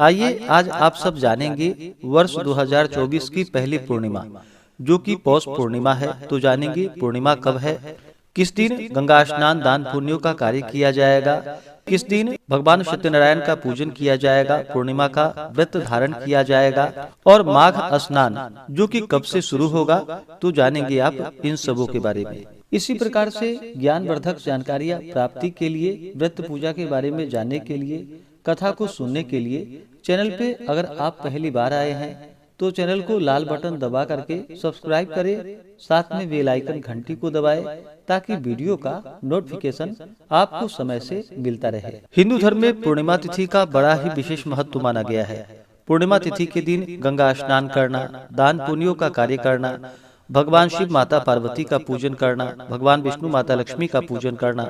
आइए आज आप सब जानेंगे वर्ष 2024 की पहली पूर्णिमा जो कि पौष पूर्णिमा है। तो जानेंगे पूर्णिमा कब है, किस दिन गंगा स्नान दान पुण्यों का कार्य किया जाएगा, किस दिन भगवान सत्यनारायण का पूजन किया जाएगा, पूर्णिमा का व्रत धारण किया जाएगा और माघ स्नान जो कि कब से शुरू होगा। तो जानेंगे आप इन सबों के बारे में। इसी प्रकार से ज्ञानवर्धक जानकारियाँ प्राप्ति के लिए, व्रत पूजा के बारे में जानने के लिए, कथा को सुनने के लिए चैनल पे अगर आप पहली बार आए हैं तो चैनल को लाल बटन दबा करके सब्सक्राइब करें, साथ में बेल आइकन घंटी को दबाएं ताकि वीडियो का नोटिफिकेशन आपको समय से मिलता रहे। हिंदू धर्म में पूर्णिमा तिथि का बड़ा ही विशेष महत्व माना गया है। पूर्णिमा तिथि के दिन गंगा स्नान करना, दान पुण्यों का कार्य करना, भगवान शिव माता पार्वती का पूजन करना, भगवान विष्णु माता लक्ष्मी का पूजन करना,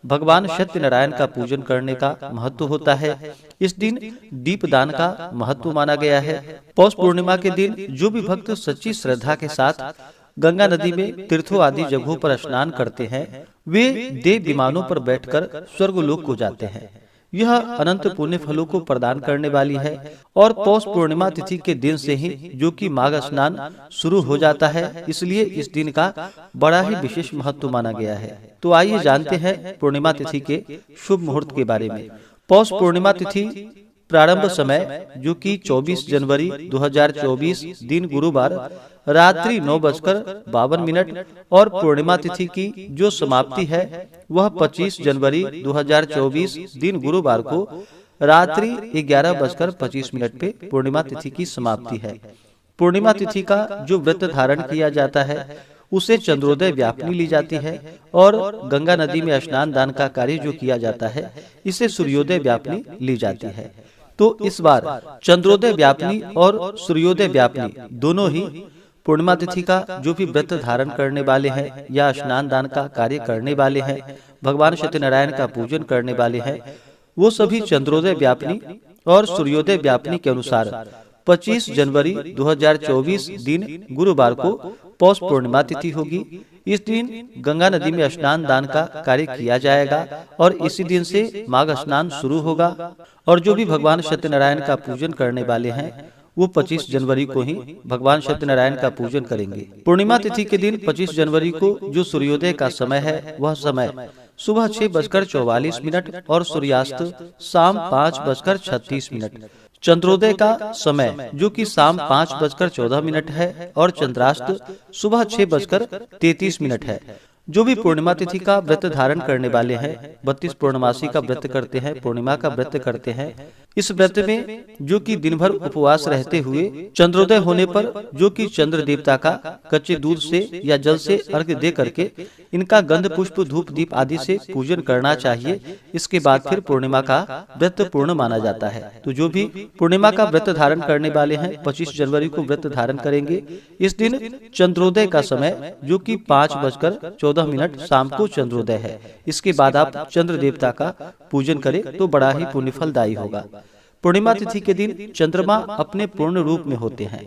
भगवान सत्यनारायण का पूजन करने का महत्व होता है। इस दिन दीप दान का महत्व माना गया है। पौष पूर्णिमा के दिन जो भी भक्त सच्ची श्रद्धा के साथ गंगा नदी में तीर्थों आदि जगहों पर स्नान करते हैं वे देव विमानों पर बैठकर स्वर्गलोक को जाते हैं। यह अनंत पुण्य फलों को प्रदान करने वाली है और पौष पूर्णिमा तिथि के दिन से ही जो कि माघ स्नान शुरू हो जाता है, इसलिए इस दिन का बड़ा ही विशेष महत्व माना गया है। तो आइए जानते हैं पूर्णिमा तिथि के शुभ मुहूर्त के बारे में। पौष पूर्णिमा तिथि प्रारंभ समय जो कि 24 जनवरी 2024 दिन गुरुवार रात्रि 9:52 और पूर्णिमा तिथि की जो समाप्ति है वह 25 जनवरी 2024 दिन गुरुवार को रात्रि 11:25 पे पूर्णिमा तिथि की समाप्ति है। पूर्णिमा तिथि का जो व्रत धारण किया जाता है उसे चंद्रोदय व्यापनी ली जाती है और गंगा नदी में स्नान दान का कार्य जो किया जाता है इसे सूर्योदय व्यापनी ली जाती है। तो इस बार चंद्रोदय व्यापनी और सूर्योदय व्यापनी दोनों ही पूर्णिमा तिथि का जो भी व्रत धारण करने वाले हैं या स्नान दान का कार्य करने वाले हैं, भगवान सत्यनारायण का पूजन करने वाले हैं, वो सभी चंद्रोदय व्यापनी और सूर्योदय व्यापनी के अनुसार 25 जनवरी 2024 दिन गुरुवार को पौष पूर्णिमा तिथि होगी। इस दिन गंगा नदी में स्नान दान का कार्य किया जाएगा और इसी दिन से माघ स्नान शुरू होगा और जो भी भगवान सत्यनारायण का पूजन करने वाले हैं वो 25 जनवरी को ही भगवान सत्यनारायण का पूजन करेंगे। पूर्णिमा तिथि के दिन 25 जनवरी को जो सूर्योदय का समय है वह समय सुबह 6:44 और सूर्यास्त शाम 5:36। चंद्रोदय का समय जो कि शाम 5:14 है और चंद्रास्त सुबह 6:33 है। जो भी पूर्णिमा तिथि का व्रत धारण करने वाले हैं, 32 पूर्णमासी का व्रत करते हैं, पूर्णिमा का व्रत करते हैं, इस व्रत में जो कि दिन भर उपवास रहते हुए चंद्रोदय होने पर जो कि चंद्र देवता का कच्चे दूध से या जल से अर्घ्य दे करके इनका गंध पुष्प धूप दीप आदि से पूजन करना चाहिए। इसके बाद फिर पूर्णिमा का व्रत पूर्ण माना जाता है। तो जो भी पूर्णिमा का व्रत धारण करने वाले हैं 25 जनवरी को व्रत धारण करेंगे। इस दिन चंद्रोदय का समय जो कि 5:14 शाम को चंद्रोदय है। इसके बाद आप चंद्र देवता का पूजन करें तो बड़ा ही पुण्य फलदायी होगा। पूर्णिमा तिथि के दिन चंद्रमा अपने पूर्ण रूप में होते हैं।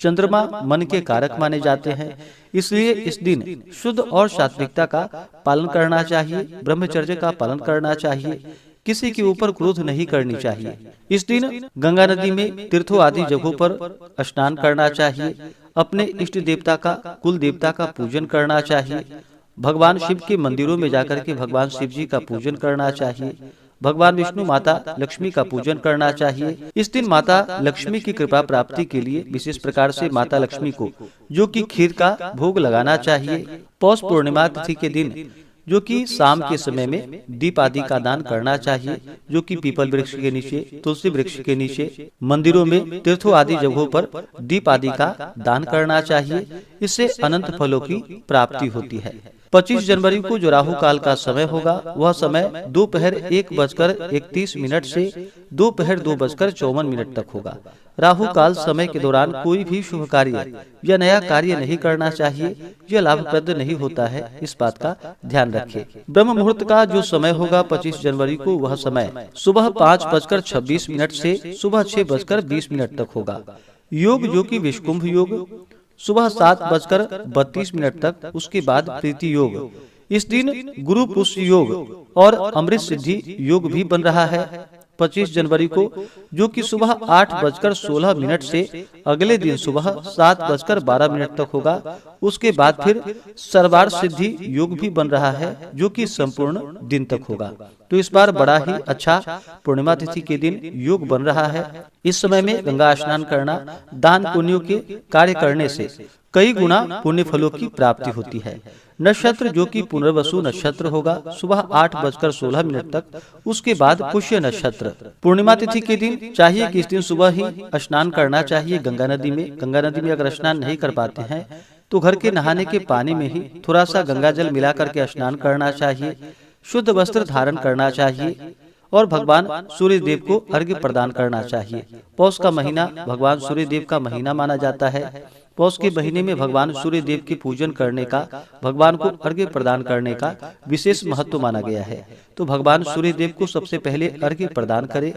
चंद्रमा मन के कारक माने जाते हैं, इसलिए इस दिन शुद्ध और सात्विकता का पालन करना चाहिए, ब्रह्मचर्य का पालन करना चाहिए, किसी के ऊपर क्रोध नहीं करनी चाहिए। इस दिन गंगा नदी में तीर्थों आदि जगहों पर स्नान करना चाहिए, अपने इष्ट देवता का कुल देवता का पूजन करना चाहिए, भगवान शिव के मंदिरों में जाकर के भगवान शिव जी का पूजन करना चाहिए, भगवान विष्णु माता लक्ष्मी का पूजन करना चाहिए। इस दिन माता लक्ष्मी की कृपा प्राप्ति के लिए विशेष प्रकार से माता लक्ष्मी को जो कि खीर का भोग लगाना चाहिए। पौष पूर्णिमा तिथि के दिन जो कि शाम के समय में दीप आदि का दान करना चाहिए, जो कि पीपल वृक्ष के नीचे, तुलसी वृक्ष के नीचे, मंदिरों में, तीर्थों आदि जगहों पर दीप आदि का दान करना चाहिए। इससे अनंत फलों की प्राप्ति होती है। 25 जनवरी को जो राहु काल का समय होगा वह समय दोपहर 1:31 से दोपहर 2:54 तक होगा। राहु काल समय के दौरान कोई भी शुभ कार्य या नया कार्य नहीं करना चाहिए, यह लाभप्रद नहीं होता है, इस बात का ध्यान रखें। ब्रह्म मुहूर्त का जो समय होगा 25 जनवरी को वह समय सुबह 5:26 से सुबह 6:20 तक होगा। योग जो कि विषकुंभ योग सुबह 7:32 तक, उसके बाद प्रीति योग। इस दिन गुरु पुष्य योग और अमृत सिद्धि योग भी बन रहा है। 25 जनवरी को, जो कि सुबह 8:16 से अगले दिन सुबह 7:12 तक होगा। उसके बाद फिर सर्वार्थ सिद्धि योग भी बन रहा है, जो कि संपूर्ण दिन तक होगा। तो इस बार बड़ा ही अच्छा पूर्णिमा तिथि के दिन योग बन रहा है। इस समय में गंगा स्नान करना, दान पुण्यों के कार्य करने से कई गुना पुण्य फलों की प्राप्ति होती है। नक्षत्र जो कि पुनर्वसु नक्षत्र होगा सुबह 8:16 तक। उसके बाद पुष्य नक्षत्र। पूर्णिमा तिथि के दिन चाहिए कि इस दिन सुबह ही स्नान करना चाहिए गंगा नदी में। गंगा नदी में अगर स्नान नहीं कर पाते हैं तो घर के नहाने के पानी में ही थोड़ा सा गंगा जल मिला करके स्नान करना चाहिए। शुद्ध वस्त्र धारण करना चाहिए और भगवान सूर्य देव को अर्घ्य प्रदान करना चाहिए। पौष का महीना भगवान सूर्य देव का महीना माना जाता है। पौष के महीने में भगवान सूर्य देव के पूजन करने का, भगवान को अर्घ्य प्रदान करने का विशेष महत्व माना गया है। तो भगवान सूर्य देव को सबसे पहले अर्घ्य प्रदान करें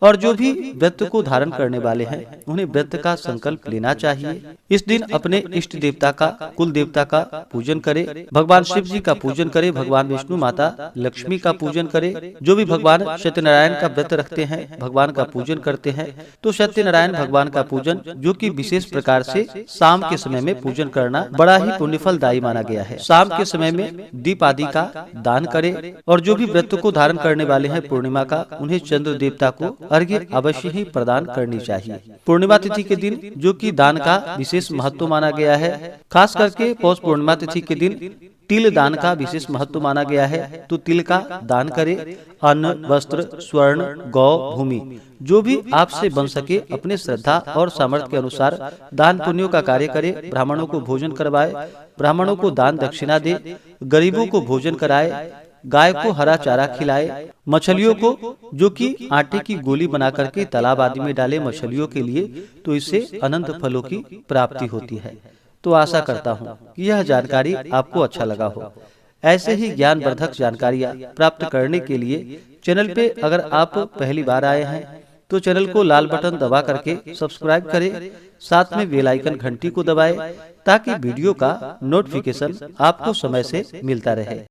और जो भी व्रत को धारण करने वाले हैं उन्हें व्रत का संकल्प लेना चाहिए। इस दिन अपने इष्ट देवता का, कुल देवता का पूजन करें। भगवान शिव जी का पूजन करें, भगवान विष्णु, माता लक्ष्मी का पूजन करें। जो भी भगवान सत्यनारायण का व्रत रखते हैं, भगवान का पूजन करते हैं, तो सत्यनारायण भगवान का पूजन, जो कि विशेष प्रकार से शाम के समय में पूजन करना बड़ा ही पुण्यफलदायी माना गया है। शाम के समय में दीप आदि का दान करें और जो भी व्रत को धारण करने वाले हैं पूर्णिमा का, उन्हें चंद्र देवता को अर्घ्य अवश्य ही प्रदान करनी चाहिए। पूर्णिमा तिथि के दिन जो कि दान का विशेष महत्व माना गया है, खास करके पौष पूर्णिमा तिथि के दिन तिल दान का विशेष महत्व माना गया है। तो तिल का दान करें। अन्न, वस्त्र, स्वर्ण, गौ, भूमि, जो भी आपसे बन सके अपने श्रद्धा और सामर्थ्य के अनुसार दान पुण्यों का कार्य करें। ब्राह्मणों को भोजन करवाए, ब्राह्मणों को दान दक्षिणा दे, गरीबों को भोजन कराए, गाय को हरा चारा खिलाए, मछलियों को जो कि आटे की गोली बना करके तालाब आदि में डाले मछलियों के लिए, तो इससे अनंत फलों की प्राप्ति होती है। तो आशा करता हूँ कि यह जानकारी आपको अच्छा लगा हो। ऐसे ही ज्ञानवर्धक जानकारियाँ प्राप्त करने के लिए चैनल पे अगर आप पहली बार आए हैं तो चैनल को लाल बटन दबा करके सब्सक्राइब करें, साथ में बेल आइकन घंटी को दबाएं ताकि वीडियो का नोटिफिकेशन आपको समय से मिलता रहे।